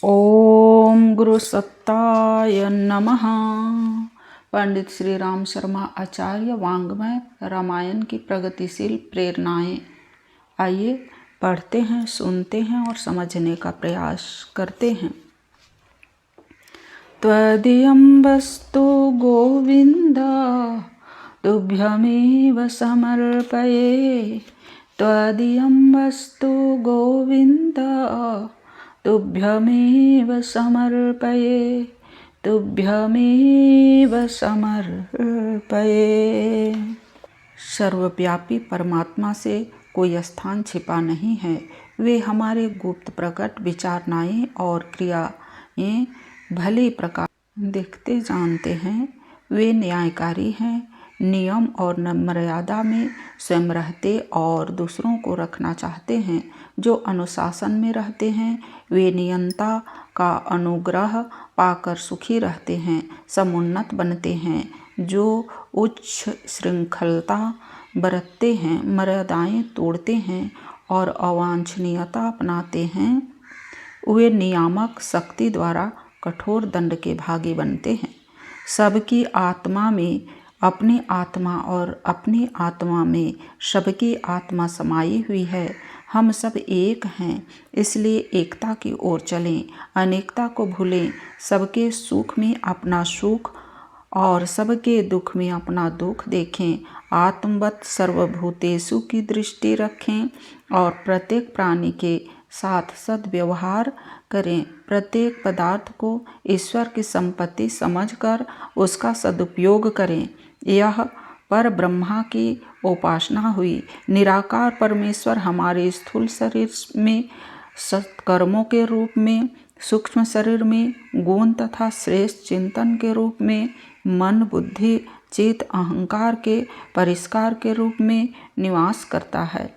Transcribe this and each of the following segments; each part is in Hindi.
ओम गुरु सत्ताय नमः। पंडित श्री राम शर्मा आचार्य वाङ्मय रामायण की प्रगतिशील प्रेरणाएं। आइए पढ़ते हैं, सुनते हैं और समझने का प्रयास करते हैं। त्वदीयं वस्तु गोविंद तुभ्यमेव समर्पये। त्वदीयं वस्तु गोविंद तुभ्यमेव समर्पये। तुभ्यमेव समर्पये। सर्वव्यापी परमात्मा से कोई स्थान छिपा नहीं है। वे हमारे गुप्त प्रकट विचारणाएं और क्रियाएं भली प्रकार देखते जानते हैं। वे न्यायकारी हैं, नियम और मर्यादा में स्वयं रहते और दूसरों को रखना चाहते हैं। जो अनुशासन में रहते हैं वे नियंता का अनुग्रह पाकर सुखी रहते हैं, समुन्नत बनते हैं। जो उच्च श्रृंखलता बरतते हैं, मर्यादाएं तोड़ते हैं और अवांछनीयता अपनाते हैं, वे नियामक शक्ति द्वारा कठोर दंड के भागी बनते हैं। सबकी आत्मा में अपनी आत्मा और अपनी आत्मा में सबकी आत्मा समाई हुई है। हम सब एक हैं, इसलिए एकता की ओर चलें, अनेकता को भूलें। सबके सुख में अपना सुख और सबके दुख में अपना दुख देखें। आत्मवत् सर्वभूतेषु की दृष्टि रखें और प्रत्येक प्राणी के साथ सद्व्यवहार करें। प्रत्येक पदार्थ को ईश्वर की संपत्ति समझकर उसका सदुपयोग करें। यह पर ब्रह्मा की उपासना हुई। निराकार परमेश्वर हमारे स्थूल शरीर में सत्कर्मों के रूप में, सूक्ष्म शरीर में गुण तथा श्रेष्ठ चिंतन के रूप में, मन बुद्धि चित्त अहंकार के परिष्कार के रूप में निवास करता है।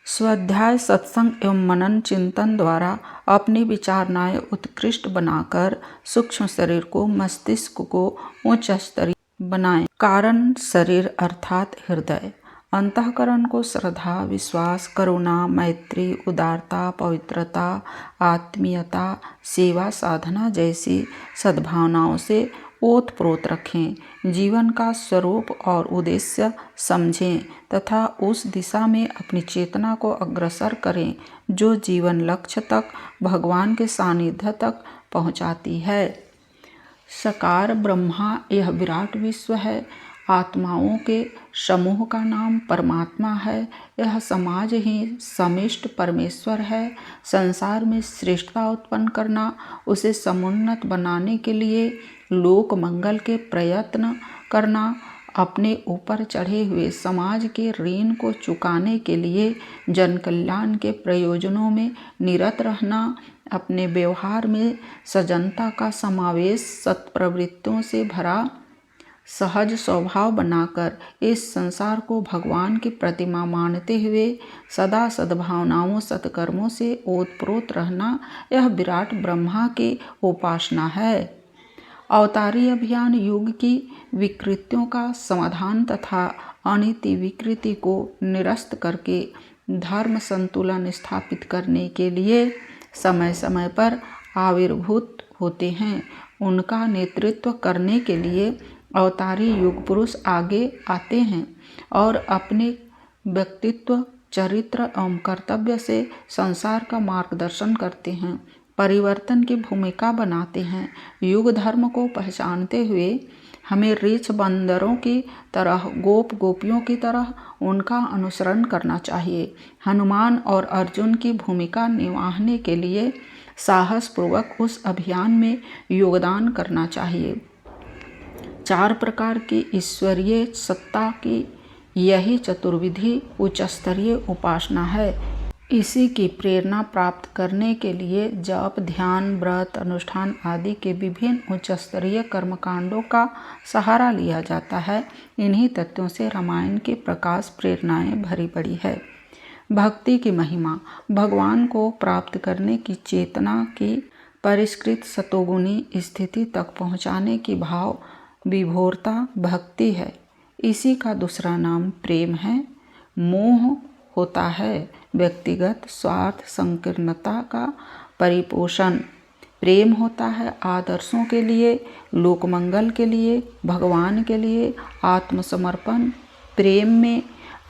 स्वाध्याय सत्संग एवं मनन चिंतन द्वारा अपनी विचारणाएं उत्कृष्ट बनाकर सूक्ष्म शरीर को, मस्तिष्क को उच्च स्तरीय बनाएं। कारण शरीर अर्थात हृदय, अंतःकरण को श्रद्धा, विश्वास, करुणा, मैत्री, उदारता, पवित्रता, आत्मीयता, सेवा साधना जैसी सद्भावनाओं से ओतप्रोत रखें। जीवन का स्वरूप और उद्देश्य समझें तथा उस दिशा में अपनी चेतना को अग्रसर करें जो जीवन लक्ष्य तक, भगवान के सानिध्य तक पहुंचाती है। साकार ब्रह्मा यह विराट विश्व है। आत्माओं के समूह का नाम परमात्मा है। यह समाज ही समिष्ट परमेश्वर है। संसार में श्रेष्ठता उत्पन्न करना, उसे समुन्नत बनाने के लिए लोक मंगल के प्रयत्न करना, अपने ऊपर चढ़े हुए समाज के ऋण को चुकाने के लिए जन कल्याण के प्रयोजनों में निरत रहना, अपने व्यवहार में सजनता का समावेश, सत्प्रवृत्तियों से भरा सहज स्वभाव बनाकर इस संसार को भगवान की प्रतिमा मानते हुए सदा सद्भावनाओं सत्कर्मों से ओतप्रोत रहना, यह विराट ब्रह्मा की उपासना है। अवतारी अभियान युग की विकृतियों का समाधान तथा अनिति विकृति को निरस्त करके धर्म संतुलन स्थापित करने के लिए समय समय पर आविर्भूत होते हैं। उनका नेतृत्व करने के लिए अवतारी युग पुरुष आगे आते हैं और अपने व्यक्तित्व, चरित्र एवं कर्तव्य से संसार का मार्गदर्शन करते हैं, परिवर्तन की भूमिका बनाते हैं। युग धर्म को पहचानते हुए हमें रीछ बंदरों की तरह, गोप गोपियों की तरह उनका अनुसरण करना चाहिए। हनुमान और अर्जुन की भूमिका निभाने के लिए साहसपूर्वक उस अभियान में योगदान करना चाहिए। 4 प्रकार की ईश्वरीय सत्ता की यही चतुर्विधि उच्च स्तरीय उपासना है। इसी की प्रेरणा प्राप्त करने के लिए जप, ध्यान, व्रत, अनुष्ठान आदि के विभिन्न उच्च स्तरीय कर्मकांडों का सहारा लिया जाता है। इन्हीं तथ्यों से रामायण के प्रकाश प्रेरणाएं भरी पड़ी है। भक्ति की महिमा, भगवान को प्राप्त करने की चेतना की परिष्कृत सतोगुणी स्थिति तक पहुँचाने की भाव विभोरता भक्ति है। इसी का दूसरा नाम प्रेम है। मोह होता है व्यक्तिगत स्वार्थ संकीर्णता का परिपोषण। प्रेम होता है आदर्शों के लिए, लोकमंगल के लिए, भगवान के लिए आत्मसमर्पण। प्रेम में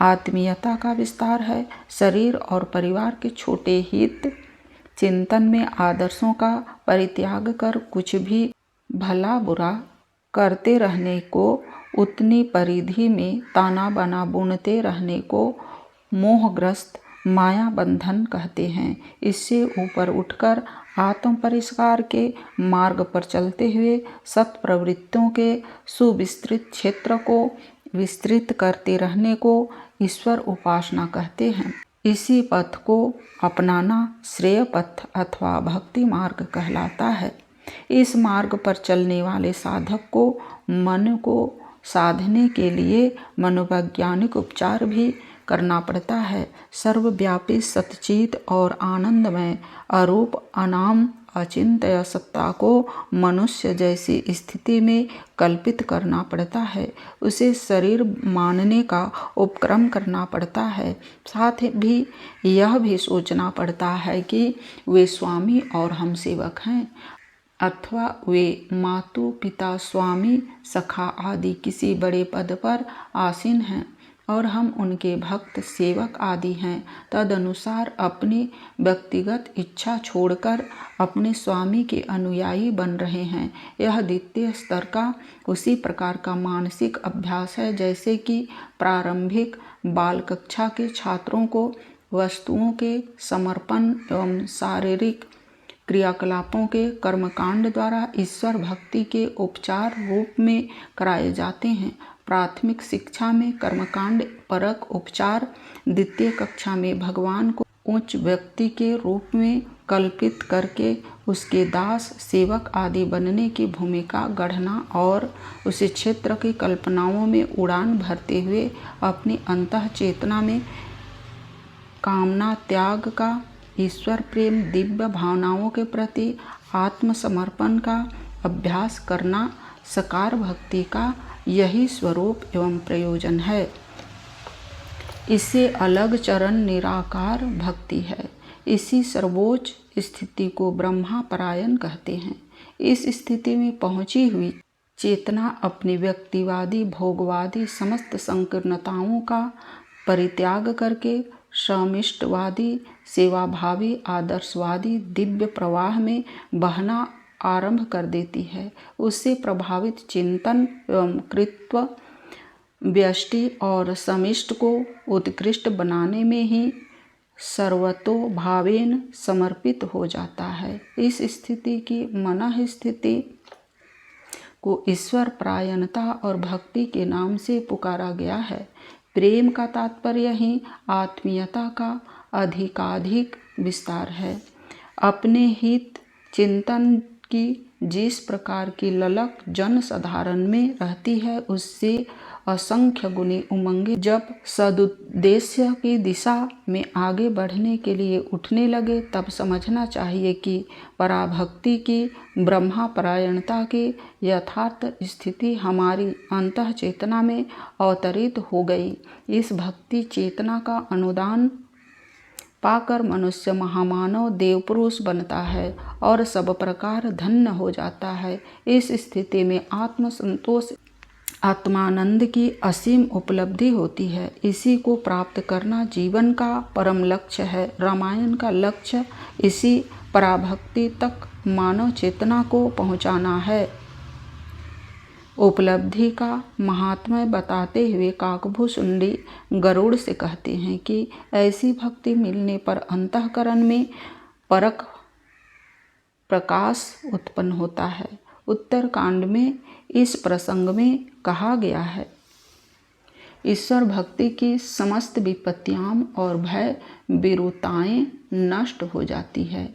आत्मीयता का विस्तार है। शरीर और परिवार के छोटे हित चिंतन में आदर्शों का परित्याग कर कुछ भी भला बुरा करते रहने को, उतनी परिधि में ताना बाना बुनते रहने को मोहग्रस्त माया बंधन कहते हैं। इससे ऊपर उठकर आत्म परिष्कार के मार्ग पर चलते हुए सत प्रवृत्तियों के सुविस्तृत क्षेत्र को विस्तृत करते रहने को ईश्वर उपासना कहते हैं। इसी पथ को अपनाना श्रेय पथ अथवा भक्ति मार्ग कहलाता है। इस मार्ग पर चलने वाले साधक को मन को साधने के लिए मनोवैज्ञानिक उपचार भी करना पड़ता है। सर्वव्यापी सच्चित और आनंदमय अरूप अनाम अचिंत्य सत्ता को मनुष्य जैसी स्थिति में कल्पित करना पड़ता है। उसे शरीर मानने का उपक्रम करना पड़ता है। साथ ही यह भी सोचना पड़ता है कि वे स्वामी और हम सेवक हैं, अथवा वे मातु पिता स्वामी सखा आदि किसी बड़े पद पर आसीन हैं और हम उनके भक्त सेवक आदि हैं। तदनुसार अपनी व्यक्तिगत इच्छा छोड़कर अपने स्वामी के अनुयायी बन रहे हैं। यह द्वितीय स्तर का उसी प्रकार का मानसिक अभ्यास है जैसे कि प्रारंभिक बाल कक्षा के छात्रों को वस्तुओं के समर्पण एवं शारीरिक क्रियाकलापों के कर्मकांड द्वारा ईश्वर भक्ति के उपचार रूप में कराए जाते हैं। प्राथमिक शिक्षा में कर्मकांड परक उपचार, द्वितीय कक्षा में भगवान को उच्च व्यक्ति के रूप में कल्पित करके उसके दास सेवक आदि बनने की भूमिका गढ़ना और उसी क्षेत्र की कल्पनाओं में उड़ान भरते हुए अपनी अंतः चेतना में कामना त्याग का, ईश्वर प्रेम दिव्य भावनाओं के प्रति आत्मसमर्पण का अभ्यास करना सकार भक्ति का यही स्वरूप एवं प्रयोजन है। इससे अलग चरण निराकार भक्ति है। इसी सर्वोच्च स्थिति को ब्रह्मा परायण कहते हैं। इस स्थिति में पहुंची हुई चेतना अपनी व्यक्तिवादी भोगवादी समस्त संकीर्णताओं का परित्याग करके समिष्टवादी सेवाभावी आदर्शवादी दिव्य प्रवाह में बहना आरंभ कर देती है। उससे प्रभावित चिंतन एवं कृत्व व्यष्टि और समिष्ट को उत्कृष्ट बनाने में ही सर्वतोभावेन समर्पित हो जाता है। इस स्थिति की मनः स्थिति को ईश्वर परायणता और भक्ति के नाम से पुकारा गया है। प्रेम का तात्पर्य ही आत्मीयता का अधिकाधिक विस्तार है। अपने हित चिंतन की जिस प्रकार की ललक जन साधारण में रहती है, उससे असंख्य गुनी उमंगे जब सदुद्देश्य की दिशा में आगे बढ़ने के लिए उठने लगे, तब समझना चाहिए कि पराभक्ति की ब्रह्मा परायणता की यथार्थ स्थिति हमारी अंतः चेतना में अवतरित हो गई। इस भक्ति चेतना का अनुदान पाकर मनुष्य महामानव देवपुरुष बनता है और सब प्रकार धन्य हो जाता है। इस स्थिति में आत्मसंतोष आत्मानंद की असीम उपलब्धि होती है। इसी को प्राप्त करना जीवन का परम लक्ष्य है। रामायण का लक्ष्य इसी पराभक्ति तक मानव चेतना को पहुंचाना है। उपलब्धि का महात्म्य बताते हुए काकभूषुंडी गरुड़ से कहते हैं कि ऐसी भक्ति मिलने पर अंतःकरण में परक प्रकाश उत्पन्न होता है। उत्तरकांड में इस प्रसंग में कहा गया है, ईश्वर भक्ति की समस्त विपत्तियां और भय विरूताएं नष्ट हो जाती है।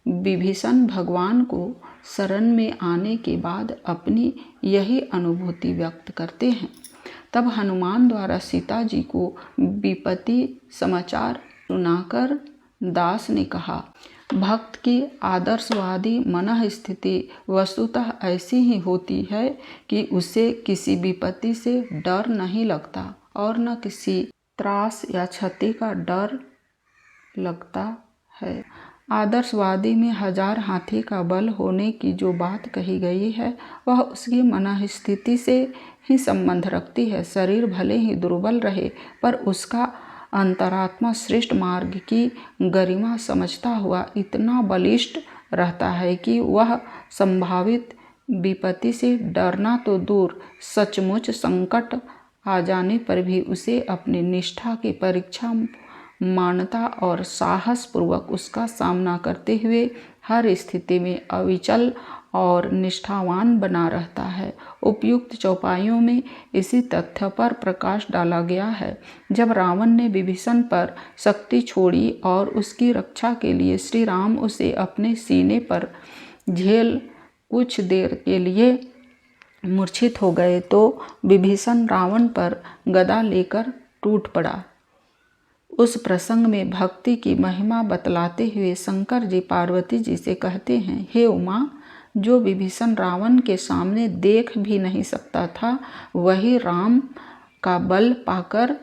विभीषण भगवान को शरण में आने के बाद अपनी यही अनुभूति व्यक्त करते हैं। तब हनुमान द्वारा सीता जी को विपत्ति समाचार सुनाकर दास ने कहा, भक्त की आदर्शवादी मनः स्थिति वस्तुतः ऐसी ही होती है कि उसे किसी विपत्ति से डर नहीं लगता और न किसी त्रास या क्षति का डर लगता है। आदर्शवादी में 1000 हाथी का बल होने की जो बात कही गई है वह उसकी मनःस्थिति से ही संबंध रखती है। शरीर भले ही दुर्बल रहे पर उसका अंतरात्मा श्रेष्ठ मार्ग की गरिमा समझता हुआ इतना बलिष्ठ रहता है कि वह संभावित विपत्ति से डरना तो दूर, सचमुच संकट आ जाने पर भी उसे अपनी निष्ठा की परीक्षा मानता और साहस पूर्वक उसका सामना करते हुए हर स्थिति में अविचल और निष्ठावान बना रहता है। उपयुक्त चौपाइयों में इसी तथ्य पर प्रकाश डाला गया है। जब रावण ने विभीषण पर शक्ति छोड़ी और उसकी रक्षा के लिए श्री राम उसे अपने सीने पर झेल कुछ देर के लिए मूर्छित हो गए तो विभीषण रावण पर गदा लेकर टूट पड़ा। उस प्रसंग में भक्ति की महिमा बतलाते हुए शंकर जी पार्वती जी से कहते हैं, हे उमा, जो विभीषण रावण के सामने देख भी नहीं सकता था वही राम का बल पाकर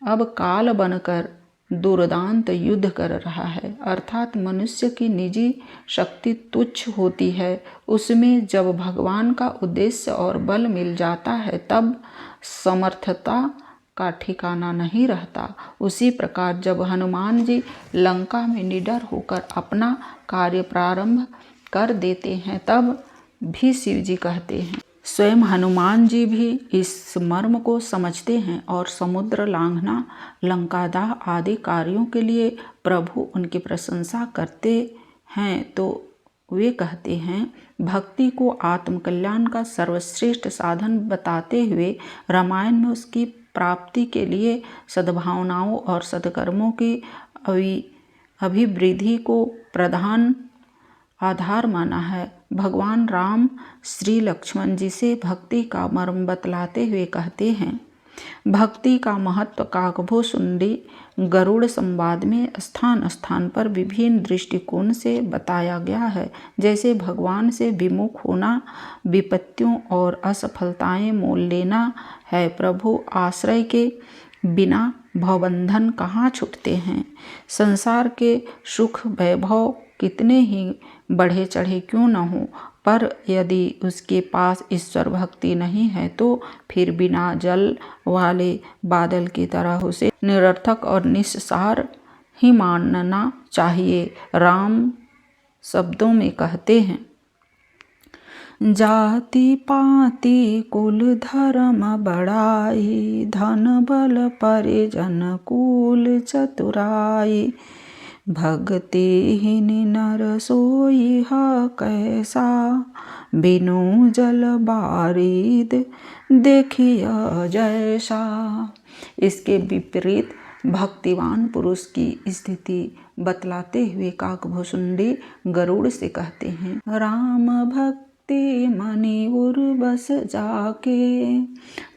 अब काल बनकर दुर्दांत युद्ध कर रहा है। अर्थात मनुष्य की निजी शक्ति तुच्छ होती है, उसमें जब भगवान का उद्देश्य और बल मिल जाता है तब समर्थता का ठिकाना नहीं रहता। उसी प्रकार जब हनुमान जी लंका में निडर होकर अपना कार्य प्रारंभ कर देते हैं तब भी शिव जी कहते हैं, स्वयं हनुमान जी भी इस मर्म को समझते हैं और समुद्र लांघना, लंकादाह आदि कार्यों के लिए प्रभु उनकी प्रशंसा करते हैं तो वे कहते हैं, भक्ति को आत्मकल्याण का सर्वश्रेष्ठ साधन बताते हुए रामायण में उसकी प्राप्ति के लिए सद्भावनाओं और सत्कर्मों की अभिवृद्धि को प्रधान आधार माना है। भगवान राम श्री लक्ष्मण जी से भक्ति का मर्म बतलाते हुए कहते हैं, भक्ति का महत्व काकभूषुंडी गरुड़ संवाद में स्थान स्थान पर विभिन्न दृष्टिकोण से बताया गया है। जैसे भगवान से विमुख होना विपत्तियों और असफलताएं मोल लेना है। प्रभु आश्रय के बिना भवबंधन कहाँ छूटते हैं। संसार के सुख वैभव कितने ही बढ़े चढ़े क्यों न हो, पर यदि उसके पास ईश्वर भक्ति नहीं है तो फिर बिना जल वाले बादल की तरह उसे निरर्थक और निस्सार ही मानना चाहिए। राम शब्दों में कहते हैं, जाति पाति कुल धर्म बड़ाई, धन बल परिजन कुल चतुराई, भक्तिहीन नर सोई है कैसा, बिनु जल बारिद देखिया जैसा। इसके विपरीत भक्तिवान पुरुष की स्थिति बतलाते हुए काकभूषुंडी गरुड़ से कहते हैं, राम भक्ति मनि उर बस जाके,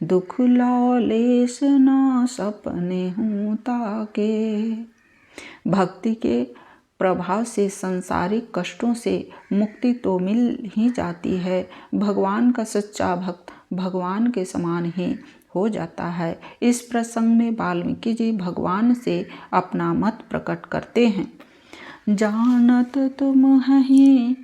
दुख लौलेस न सपने हूँ ताके। भक्ति के प्रभाव से संसारिक कष्टों से मुक्ति तो मिल ही जाती है। भगवान का सच्चा भक्त भगवान के समान ही हो जाता है। इस प्रसंग में वाल्मीकि जी भगवान से अपना मत प्रकट करते हैं, जानत तुम ही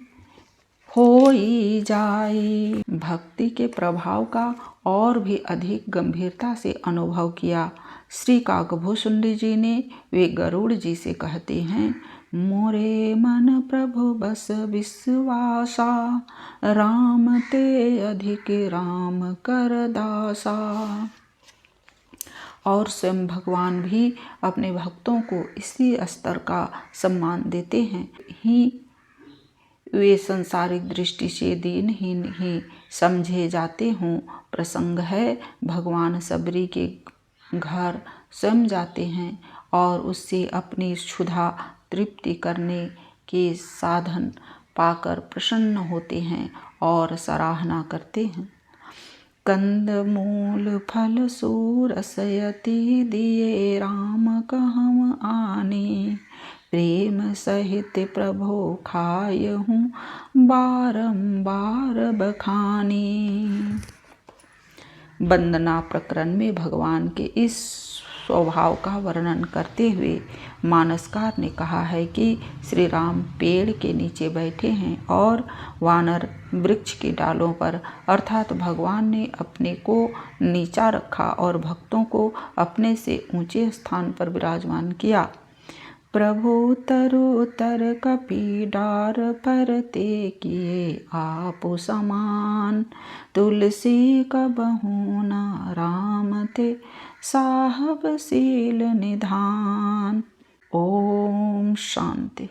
होई जाई। भक्ति के प्रभाव का और भी अधिक गंभीरता से अनुभव किया श्री काकभूषुंडी जी ने। वे गरुड़ जी से कहते हैं, मोरे मन प्रभु बस विश्वासा, राम ते अधिक राम कर दासा। और स्वयं भगवान भी अपने भक्तों को इसी स्तर का सम्मान देते हैं। वे संसारिक दृष्टि से दीनहीन ही समझे जाते हों। प्रसंग है, भगवान सबरी के घर स्वयं जाते हैं और उससे अपनी क्षुधा तृप्ति करने के साधन पाकर प्रसन्न होते हैं और सराहना करते हैं। कंद मूल फल सूरसयति दिए, राम कहम आने, प्रेम सहित प्रभु खायहूँ बारंबार बखानी। वंदना प्रकरण में भगवान के इस स्वभाव का वर्णन करते हुए मानसकार ने कहा है कि श्री राम पेड़ के नीचे बैठे हैं और वानर वृक्ष की डालों पर, अर्थात भगवान ने अपने को नीचा रखा और भक्तों को अपने से ऊंचे स्थान पर विराजमान किया। प्रभु तरुतर कपि डार पर ते किए आपो समान, तुलसी कबहु न राम ते साहब सील निधान। ओम शांति।